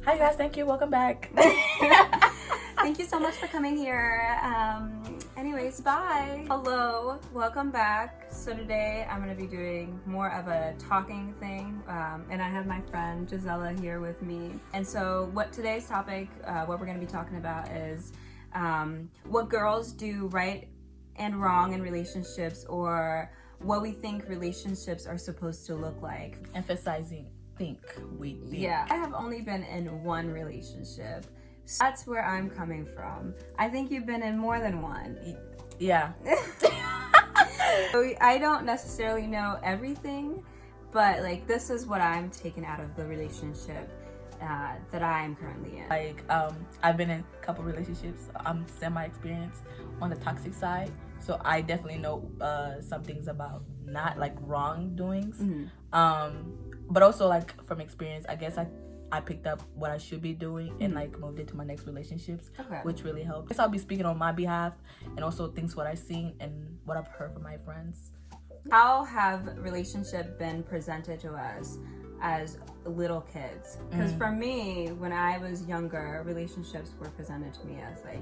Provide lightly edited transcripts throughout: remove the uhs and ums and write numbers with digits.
Hi guys, thank you. Welcome back. Thank you so much for coming here. Anyways, bye. Hello, welcome back. So today I'm going to be doing more of a talking thing, and I have my friend Gisela here with me. And so what today's topic, what we're going to be talking about is what girls do right and wrong in relationships, or what we think relationships are supposed to look like. Emphasizing we think. Yeah, I have only been in one relationship. So that's where I'm coming from. I think you've been in more than one. Yeah. So I don't necessarily know everything, but like this is what I'm taking out of the relationship that I am currently in. Like, I've been in a couple relationships. I'm semi-experienced on the toxic side, so I definitely know some things about not like wrongdoings. But also like from experience, I guess I picked up what I should be doing and like moved into my next relationships, which really helped. I guess I'll be speaking on my behalf and also things what I've seen and what I've heard from my friends. How have relationships been presented to us as little kids? Because for me, when I was younger, relationships were presented to me as like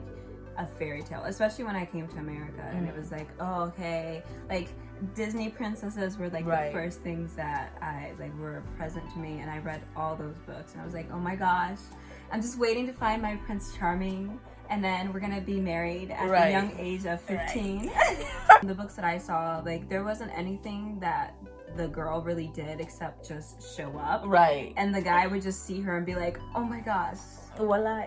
a fairy tale, especially when I came to America. And it was like, oh, okay, like Disney princesses were like the first things that I like were present to me, and I read all those books and I was like, oh my gosh, I'm just waiting to find my Prince Charming, and then we're gonna be married at the young age of 15. The books that I saw, like there wasn't anything that the girl really did except just show up, and the guy would just see her and be like, oh my gosh, Voila.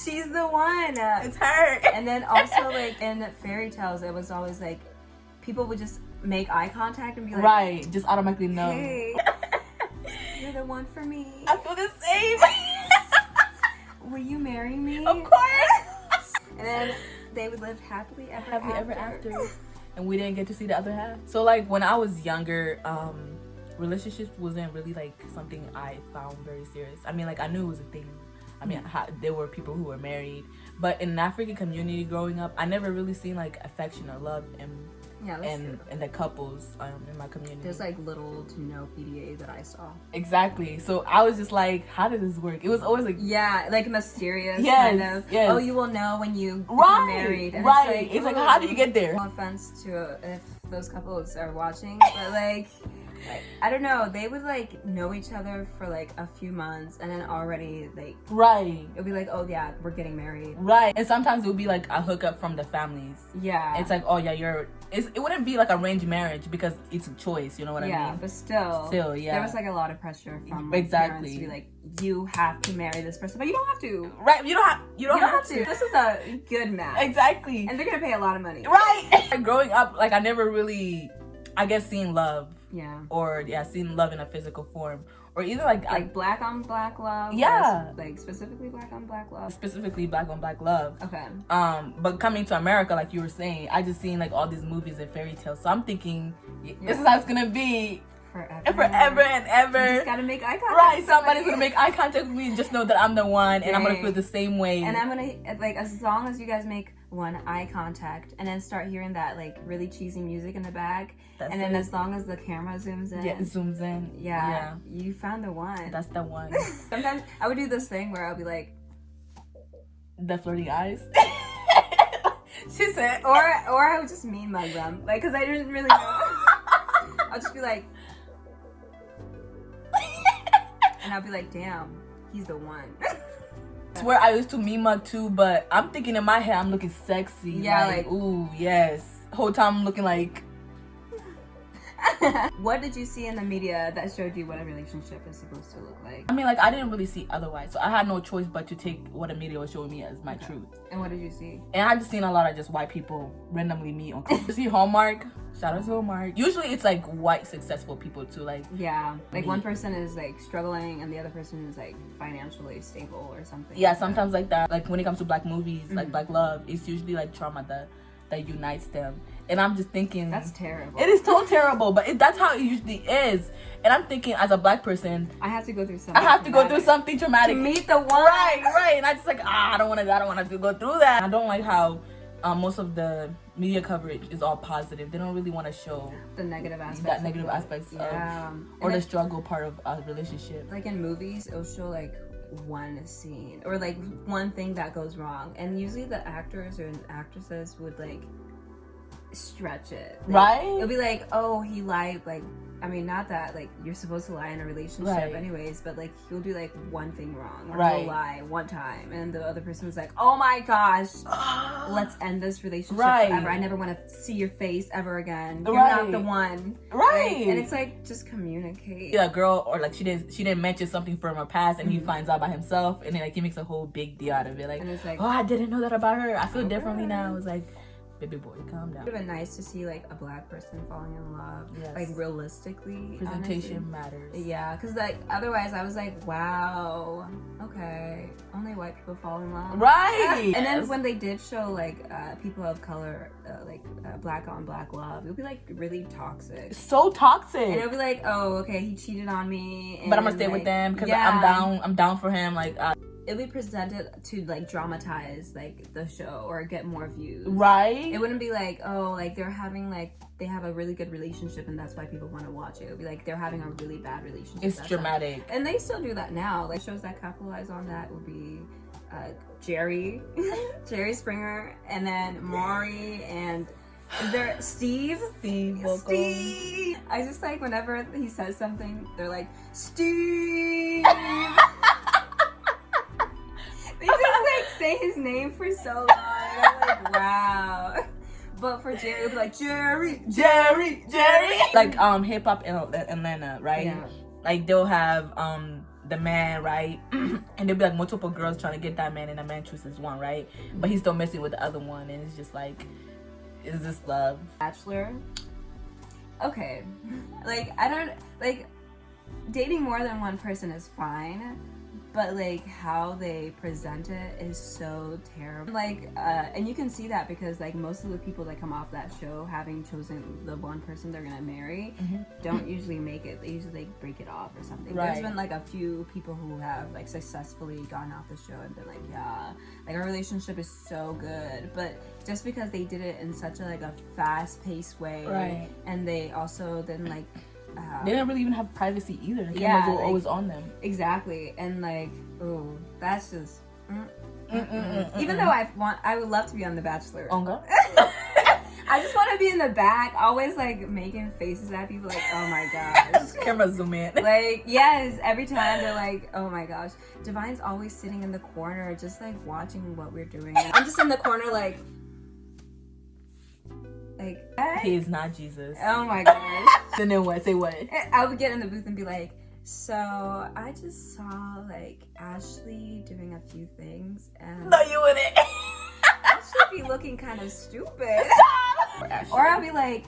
she's the one, It's her. And then also like in fairy tales, it was always like people would just make eye contact and be like, just automatically know. hey, you're the one for me. I feel the same. Will you marry me? Of course. And then they would live happily ever after. And we didn't get to see the other half. So like when I was younger, relationships wasn't really like something I found very serious. I mean, like I knew it was a thing. I mean, there were people who were married, but in an African community growing up, I never really seen like affection or love and the couples in my community. There's like little to no PDA that I saw. Exactly. So I was just like, how did this work? It was always like, like mysterious kind of. Yes. Oh, you will know when you become married. And It's like, how do you get there? No offense to if those couples are watching, but like I don't know, they would like know each other for like a few months and then already like it'll be like, oh yeah, we're getting married. And sometimes it would be like a hookup from the families. It's like, oh yeah, it wouldn't be like arranged marriage because it's a choice, you know what I mean? Yeah, but still there was like a lot of pressure from my parents to be like, you have to marry this person, but you don't have to. You don't have to. This is a good match. Exactly. And they're gonna pay a lot of money. Growing up, like I never really, I guess, seen love. Or seen love in a physical form, or either like black on black love. Like specifically black on black love. Specifically black on black love. Okay. But coming to America, like you were saying, I just seen like all these movies and fairy tales, so I'm thinking this is how it's gonna be forever and ever. You just gotta make eye contact. Somebody's gonna make eye contact with me. Just know that I'm the one, and I'm gonna feel the same way. And I'm gonna like, as long as you guys make one eye contact and then start hearing that like really cheesy music in the back, and then as long as the camera zooms in, it zooms in. You found the one. That's the one. Sometimes I would do this thing where I'll be like, the flirty eyes. She said, or I would just mean mug them, like, because I didn't really know. I'll just be like, and I'll be like, damn, he's the one. I swear I used to meme mug too, but I'm thinking in my head I'm looking sexy. Like ooh, yes. Whole time I'm looking like. What did you see in the media that showed you what a relationship is supposed to look like? I mean, like I didn't really see otherwise, so I had no choice but to take what the media was showing me as my truth. And what did you see? And I just seen a lot of just white people randomly meet on. You see Hallmark. Shout out to Hallmark. Usually it's like white successful people too, like like one person is like struggling and the other person is like financially stable or something. Sometimes like that. Like when it comes to black movies, like black love, it's usually like trauma that unites them. And I'm just thinking, that's terrible. It is so terrible, but that's how it usually is. And I'm thinking, as a black person, I have to go through something. Traumatic to meet the one. Right. And I just like, I don't want to go through that. I don't like how most of the media coverage is all positive. They don't really want to show the negative aspects. That negative aspects of, or the struggle part of a relationship. Like in movies, it'll show like one scene or like one thing that goes wrong, and usually the actors or actresses would like stretch it, like, right? It'll be like, oh, he lied, like, I mean, not that like you're supposed to lie in a relationship Right. anyways, but like he'll do like one thing wrong, or Right. he'll lie one time, and the other person was like, oh my gosh, let's end this relationship Right. forever. I never want to see your face ever again. You're Right. not the one. Right. Like, and it's like, just communicate. A girl, or like she didn't mention something from her past, and he finds out by himself, and then like he makes a whole big deal out of it. Like, And it's like, oh, I didn't know that about her. I feel Okay. differently now. It's like, baby boy, calm it down. would have been nice to see like a black person falling in love, Yes. like realistically. Presentation honestly. matters. Yeah, because like otherwise I was like, wow, okay, only white people fall in love. Right. And then Yes. when they did show like people of color, black on black love, it would be like really toxic. It's so toxic. And it would be like, oh, okay, he cheated on me, but I'm gonna and, stay with like, them because yeah. I'm down for him. Like, It would be presented to like dramatize like the show or get more views. right. It wouldn't be like, oh, like they're having like they have a really good relationship and that's why people want to watch it. It would be like they're having a really bad relationship. It's that's dramatic. why. And they still do that now. Like shows that capitalize on that would be Jerry, Jerry Springer, and then Maury, and is there Steve? Steve. Steve. I just like whenever he says something, they're like Steve. They just like say his name for so long. And I'm like, wow. But for Jerry, it would be like Jerry. Like hip hop in Atlanta, right? Yeah. Like they'll have the man, right? And there'll be like multiple girls trying to get that man, and the man chooses one, right? But he's still messing with the other one, and it's just like, is this love? Bachelor. Okay. Like I don't like dating more than one person is fine. But like how they present it is so terrible. Like, and you can see that because like most of the people that come off that show, having chosen the one person they're gonna marry, don't usually make it. They usually like break it off or something. Right. There's been like a few people who have like successfully gone off the show and been like, yeah, like our relationship is so good. But just because they did it in such a like a fast-paced way, Right. and they also then like. They didn't really even have privacy either. The Yeah, cameras were like- always on them. Exactly, and like, ooh, that's just. Mm-mm-mm-mm. Even though I would love to be on The Bachelor. Oh, God. I just want to be in the back, always like making faces at people, like, oh my gosh. Camera zoom in. Like, yes, every time they're like, oh my gosh. Divine's always sitting in the corner, just like watching what we're doing. I'm just in the corner, like, He is not Jesus. oh my gosh. And then what? Say what? I would get in the booth and be like, so I just saw like Ashley doing a few things, and No, you wouldn't. I should be looking kind of stupid. Or I'll be like,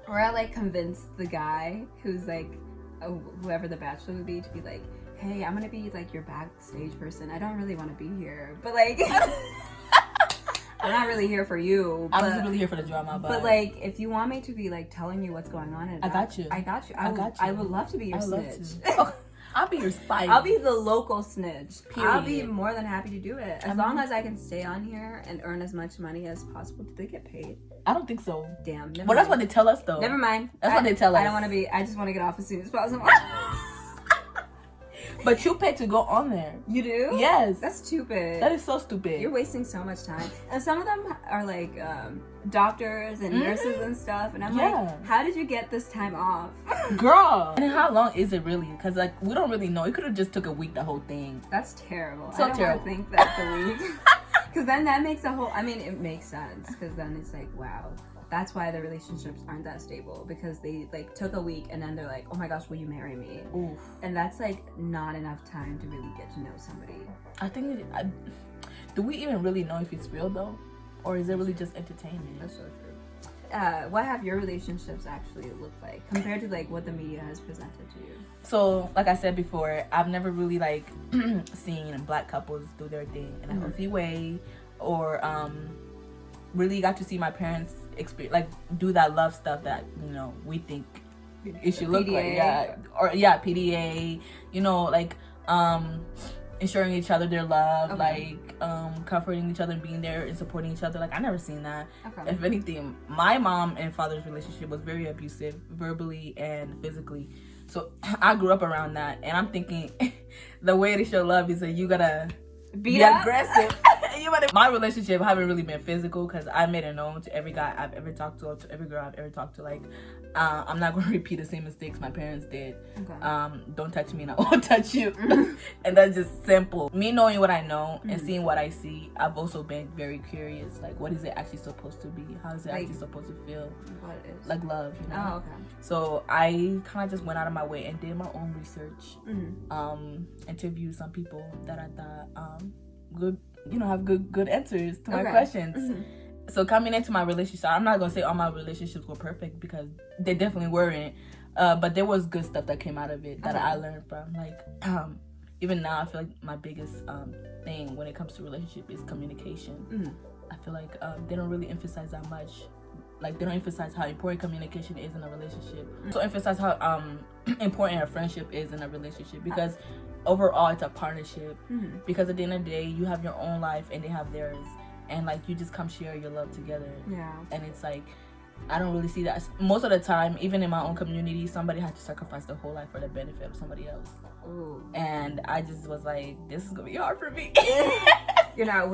or I like convince the guy who's like, whoever the bachelor would be, to be like, hey, I'm gonna be like your backstage person. I don't really want to be here, but like, I'm not really here for you. I'm but, just really here for the drama, but like, if you want me to be like telling you what's going on, I got you. I got you. I got you. I would love to be your I love snitch. to. Oh, I'll be your spy. I'll be the local snitch. I'll be Period. more than happy to do it. As long as I can stay on here and earn as much money as possible. Do they get paid? I don't think so. Damn. Never Well, that's what mind. they tell us, though. Never mind. That's what they tell I us. don't want to be. I just want to get off as soon as possible. But you pay to go on there. You do? Yes. That's stupid. That is so stupid. You're wasting so much time. And some of them are like doctors and nurses and stuff. And I'm Yeah. like, how did you get this time off? Girl. And how long is it really? Because, like, we don't really know. You could have just took a week, the whole thing. That's terrible. So I don't terrible. want to think that's a week. Because then that makes a whole, I mean, it makes sense. Because then it's like, wow. That's why the relationships aren't that stable, because they like took a week and then they're like, oh my gosh, will you marry me? Oof. And that's like not enough time to really get to know somebody. I think, do we even really know if it's real, though? Or is it really just entertainment? That's so true. What have your relationships actually looked like compared to like what the media has presented to you? So, like I said before, I've never really like seen black couples do their thing in a healthy way, or really got to see my parents experience, like, do that love stuff that, you know, we think it should look like. Yeah, or yeah, PDA, you know, like ensuring each other their love, like comforting each other and being there and supporting each other. Like, I never seen that. Okay. If anything, my mom and father's relationship was very abusive, verbally and physically. So I grew up around that, and I'm thinking the way to show love is that you gotta be aggressive. My relationship haven't really been physical because I made it known to every guy I've ever talked to every girl I've ever talked to, like, I'm not going to repeat the same mistakes my parents did. Okay. Don't touch me and I won't touch you. And that's just simple. Me knowing what I know and seeing what I see, I've also been very curious. Like, what is it actually supposed to be? How is it actually supposed to feel? What is? Like love, you know? Oh, okay. So I kind of just went out of my way and did my own research. Interviewed some people that I thought good, you know, have good answers to my questions. So coming into my relationship, I'm not gonna say all my relationships were perfect because they definitely weren't, but there was good stuff that came out of it that I learned from. Like, even now, I feel like my biggest thing when it comes to relationship is communication. I feel like they don't really emphasize that much. Like, they don't emphasize how important communication is in a relationship. So emphasize how important a friendship is in a relationship, because overall it's a partnership. Because at the end of the day, you have your own life and they have theirs, and like, you just come share your love together. And it's like, I don't really see that most of the time. Even in my own community, somebody had to sacrifice their whole life for the benefit of somebody else. And I just was like, this is gonna be hard for me. You're not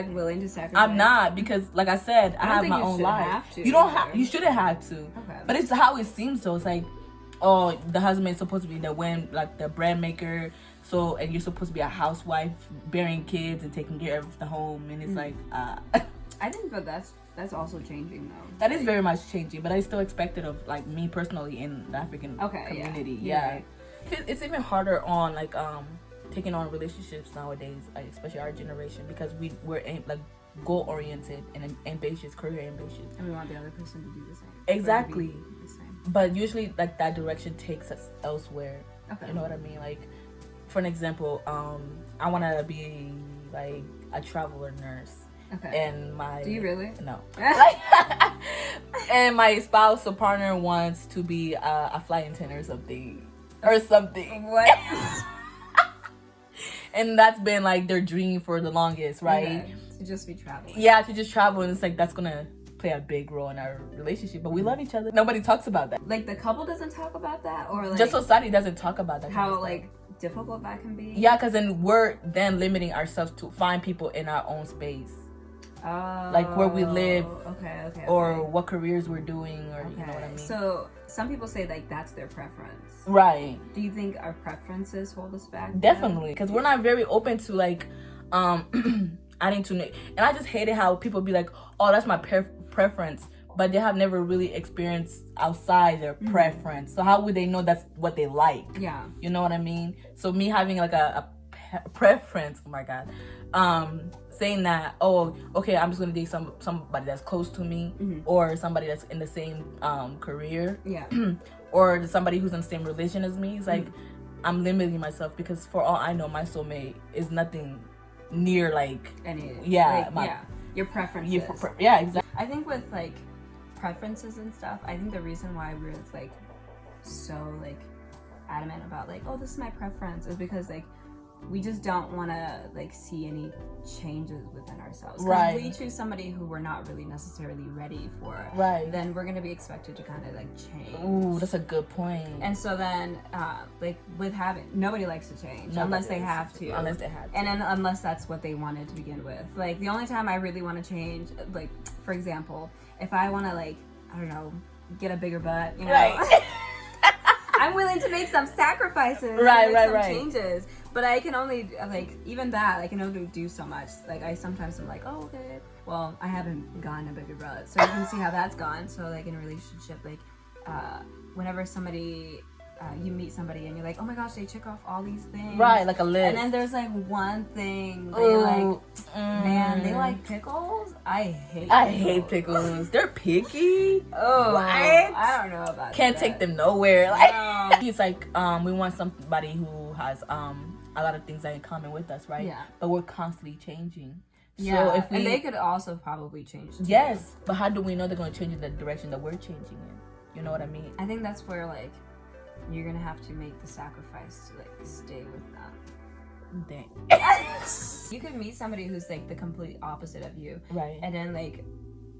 willing to sacrifice? I'm not, because like I said, I have my own life. You shouldn't have to. Okay. But it's how it seems. So it's like, oh, the husband is supposed to be the bread maker. So, and you're supposed to be a housewife, bearing kids and taking care of the home, and it's like, I think, but that's also changing though. That is very much changing, but I still expect it of like me personally in the African community. Yeah. It's even harder on like taking on relationships nowadays, like, especially our generation, because we're like goal oriented and ambitious, career ambitious, and we want the other person to do the same. Exactly. But usually like that direction takes us elsewhere. You know what I mean? Like, for an example, I want to be like a traveler nurse. And do you really? No. And my spouse or partner wants to be a flight attendant or something. What? And that's been like their dream for the longest, right? To just be traveling. Yeah, to just travel, and it's like that's gonna play a big role in our relationship. But we love each other. Nobody talks about that. Like, the couple doesn't talk about that, or like just society doesn't talk about that. How like difficult that can be. Yeah, because then we're limiting ourselves to find people in our own space. Like where we live, or what careers we're doing, or you know what I mean. So some people say like that's their preference, right? Do you think our preferences hold us back? Definitely, because we're not very open to like adding to it. And I just hated how people be like, oh, that's my preference, but they have never really experienced outside their preference. So how would they know that's what they like? Yeah, you know what I mean. So me having like a preference, oh my god, saying that, oh, okay, I'm just gonna date somebody that's close to me, or somebody that's in the same career, or somebody who's in the same religion as me. It's like, I'm limiting myself, because for all I know, my soulmate is nothing near like your preferences. Exactly. I think with like preferences and stuff, I think the reason why we're like so like adamant about like, oh, this is my preference, is because like we just don't want to like see any changes within ourselves. Right. If we choose somebody who we're not really necessarily ready for, then we're gonna be expected to kind of like change. Ooh, that's a good point. And so then, like with nobody likes to change unless they have to. And then unless that's what they wanted to begin with. Like, the only time I really want to change, like for example, if I want to like, I don't know, get a bigger butt, you know. Right. I'm willing to make some sacrifices, some changes, but I can only like, even that I can only do so much. Like, I sometimes am like, oh, okay, well, I haven't gotten a bigger butt, so you can see how that's gone. So like in a relationship, like whenever somebody you meet somebody and you're like, oh my gosh, they check off all these things, right? Like a list. And then there's like one thing that you're like, man, they like pickles. I hate pickles. They're picky. Oh, what? I don't know about Can't take them nowhere. Like, he's like, we want somebody who has a lot of things that in common with us, right? Yeah. But we're constantly changing. Yeah. So and they could also probably change too. Yes, but how do we know they're going to change in the direction that we're changing in? You know what I mean? I think that's where like you're gonna have to make the sacrifice to like stay with them. Dang. You could meet somebody who's like the complete opposite of you, right? And then like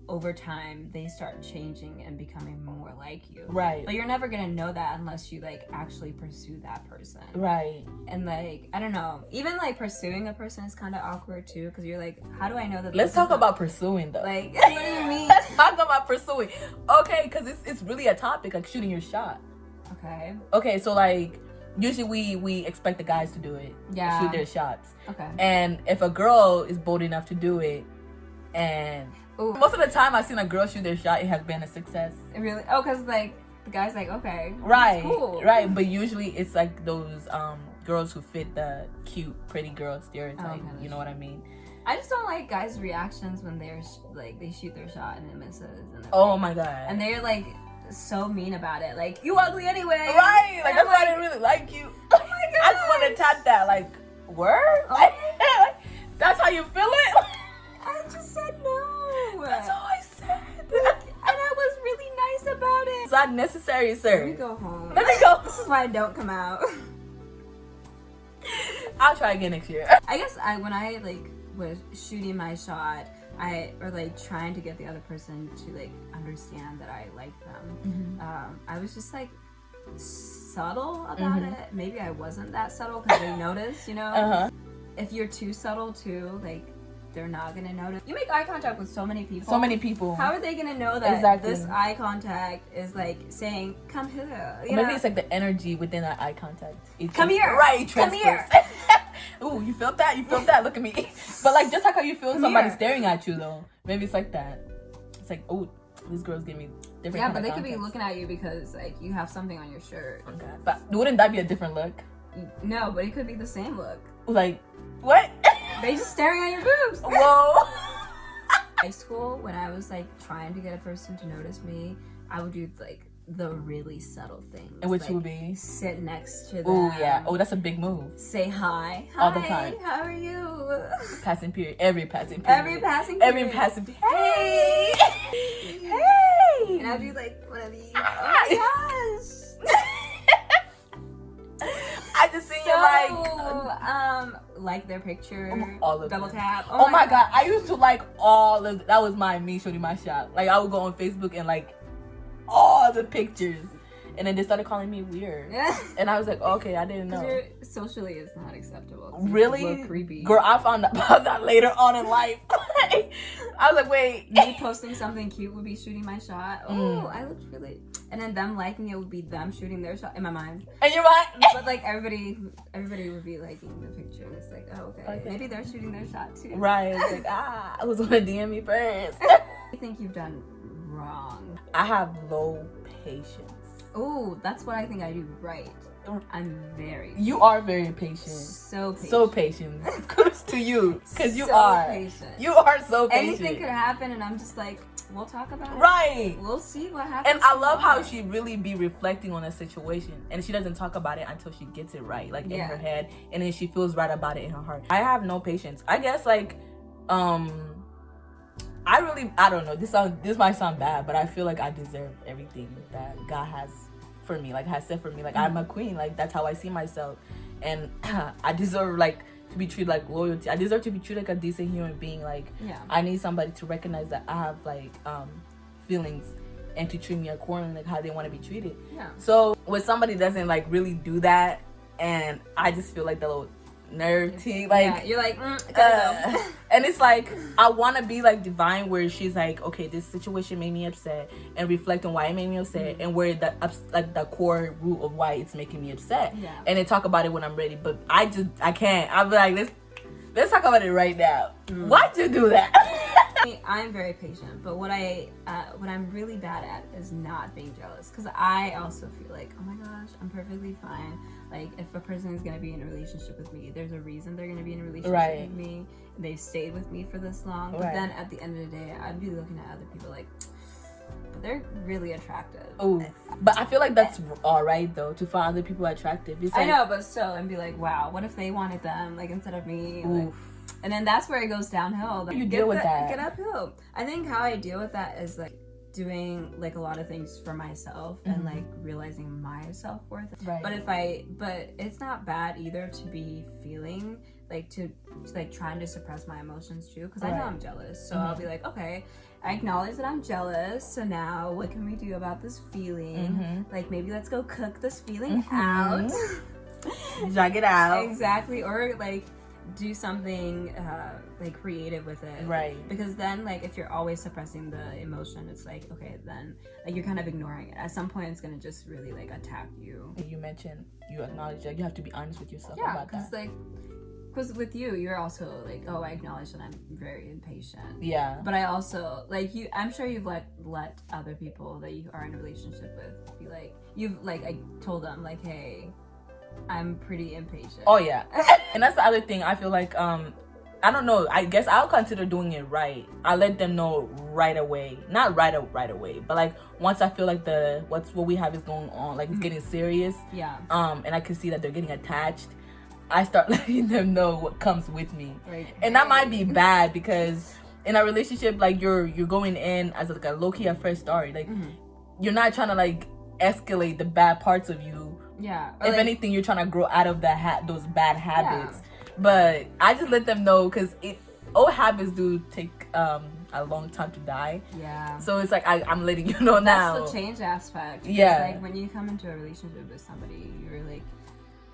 over time they start changing and becoming more like you. Right. But you're never gonna know that unless you like actually pursue that person. Right. And like, I don't know, even like pursuing a person is kind of awkward too, because you're like, how do I know that? Let's talk about pursuing though. Like, what do you mean? Let's talk about pursuing. Okay, because it's really a topic, like shooting your shot. Okay, so like usually we expect the guys to do it. Yeah. Shoot their shots. Okay. And if a girl is bold enough to do it, and Ooh. most of the time I've seen a girl shoot their shot, it has been a success. It really? Oh, because like the guy's like, okay, Right. cool. Right. But usually it's like those girls who fit the cute, pretty girl stereotype. Okay. You know what I mean? I just don't like guys' reactions when they're like they shoot their shot and it misses. And Oh my god. And they're like so mean about it. Like, you ugly anyway. Right. Like And that's why I didn't really like you. Oh my god. I just want to tap that. Like, word. Oh. Like, that's how you feel it. I just said no. That's all I said. And I was really nice about it. It's not necessary, Let sir. me go home. Let me go. This is why I don't come out. I'll try again next year. I guess when I like was shooting my shot, or like trying to get the other person to like understand that I like them. I was just like subtle about it. Maybe I wasn't that subtle because they notice, you know. If you're too subtle too, like they're not gonna notice. You make eye contact with so many people. So many people. How are they gonna know that Exactly. this eye contact is like saying, "Come here"? You Maybe know? it's like the energy within that eye contact. Come here. Right. Come here. Ooh, you felt that? You felt that? Look at me. But like just like how you feel Come somebody here. staring at you though. Maybe it's like that. It's like, oh, this girl's giving me different. Yeah, kind but of they could be context. looking at you because like you have something on your shirt. Okay. But wouldn't that be a different look? No, but it could be the same look. Like, what? They just staring at your boobs. Whoa. High school, when I was like trying to get a person to notice me, I would do like the really subtle things. And which like, would be? sit next to them. Oh yeah. Oh, that's a big move. Say hi. All the time. How are you? Passing period. Every passing period. Every passing Every period. passing period. Hey. And I'd be like one of these. Oh my gosh. I just seen you like their picture, all of double them. tap. Oh my god, I used to like all of that. Was me shooting my shot. Like I would go on Facebook and like all the pictures, and then they started calling me weird. And I was like, okay, I didn't know. Socially, it's not acceptable. You Really? look creepy. Girl, I found out about that later on in life. I was like, wait. Me posting something cute would be shooting my shot. Oh, Mm. I looked really. And then them liking it would be them shooting their shot in my mind. And you're right. But like everybody would be liking the picture. And it's like, oh, okay. Maybe they're shooting their shot too. Right. It's like, I was gonna DM me first. I think you've done wrong. I have low patience. Oh, that's what I think I do right. I'm very. You are very patient. So patient. So patient. Kudos to you, because you So are. patient. You are so patient. Anything could happen, and I'm just like, we'll talk about it. Right. We'll see what happens. And I love how tomorrow. she really be reflecting on a situation, and she doesn't talk about it until she gets it right, like in her head, and then she feels right about it in her heart. I have no patience. I guess like, I don't know. This might sound bad, but I feel like I deserve everything that God has for me, like has said for me. Like I'm a queen. Like that's how I see myself, and I deserve like to be treated like loyalty. I deserve to be treated like a decent human being. Like I need somebody to recognize that I have like feelings and to treat me accordingly, like how they want to be treated. So when somebody doesn't like really do that, and I just feel like the little nerd thing, like you're like, and it's like I want to be like Divine, where she's like, okay, this situation made me upset, and reflect on why it made me upset, and where the like the core root of why it's making me upset, and then talk about it when I'm ready. But I can't. I'll be like, let's talk about it right now. Why'd you do that? I'm very patient, but what I'm really bad at is not being jealous, because I also feel like, oh my gosh, I'm perfectly fine. Like if a person is gonna be in a relationship with me, there's a reason they're gonna be in a relationship with me. They've stayed with me for this long. But then at the end of the day, I'd be looking at other people like, but they're really attractive. Oh, but I feel like that's all right though, to find other people attractive. It's like, I know, but still, and be like, wow, what if they wanted them like instead of me? Like, and then that's where it goes downhill. Like, you deal with that. Get uphill. I think how I deal with that is like doing like a lot of things for myself and like realizing my self-worth. But it's not bad either to be feeling like like to like trying to suppress my emotions too, because I know I'm jealous. So I'll be like, okay, I acknowledge that I'm jealous. So now what can we do about this feeling? Like maybe let's go cook this feeling out. Drag it out. Exactly. Or like do something like creative with it, right? Because then like if you're always suppressing the emotion, it's like, okay, then like you're kind of ignoring it. At some point it's gonna just really like attack you. You mentioned you acknowledge that you have to be honest with yourself about that. Because with you're also like, oh, I acknowledge that I'm very impatient. Yeah. But I also like I'm sure you've let other people that you are in a relationship with be like, you've like, I told them like, hey, I'm pretty impatient. Oh yeah. And that's the other thing. I feel like I don't know, I guess I'll consider doing it right. I'll let them know right away. Not right away, but like once I feel like what we have is going on, like it's getting serious. Yeah. And I can see that they're getting attached, I start letting them know what comes with me. Like, and that might be bad because in a relationship, like you're going in as like a low-key at first start. Like you're not trying to like escalate the bad parts of you. Yeah. If anything, you're trying to grow out of those bad habits. Yeah. But I just let them know because old habits do take a long time to die. Yeah. So it's like I'm letting you know now. That's the change aspect. Yeah. Like when you come into a relationship with somebody,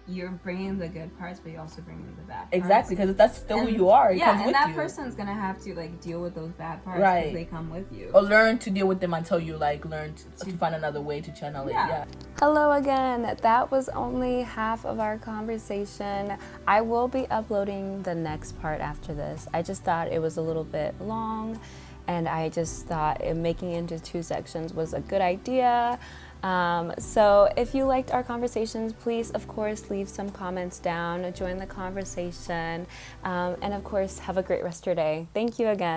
you're bringing the good parts, but you're also bringing the bad parts. Exactly, because that's still who you are. And that person's gonna have to like deal with those bad parts because they come with you. Or learn to deal with them until you like learn to find another way to channel it. Yeah. Hello again. That was only half of our conversation. I will be uploading the next part after this. I just thought it was a little bit long, and I just thought making it into 2 sections was a good idea. So if you liked our conversations, please, of course, leave some comments down, join the conversation, and of course, have a great rest of your day. Thank you again.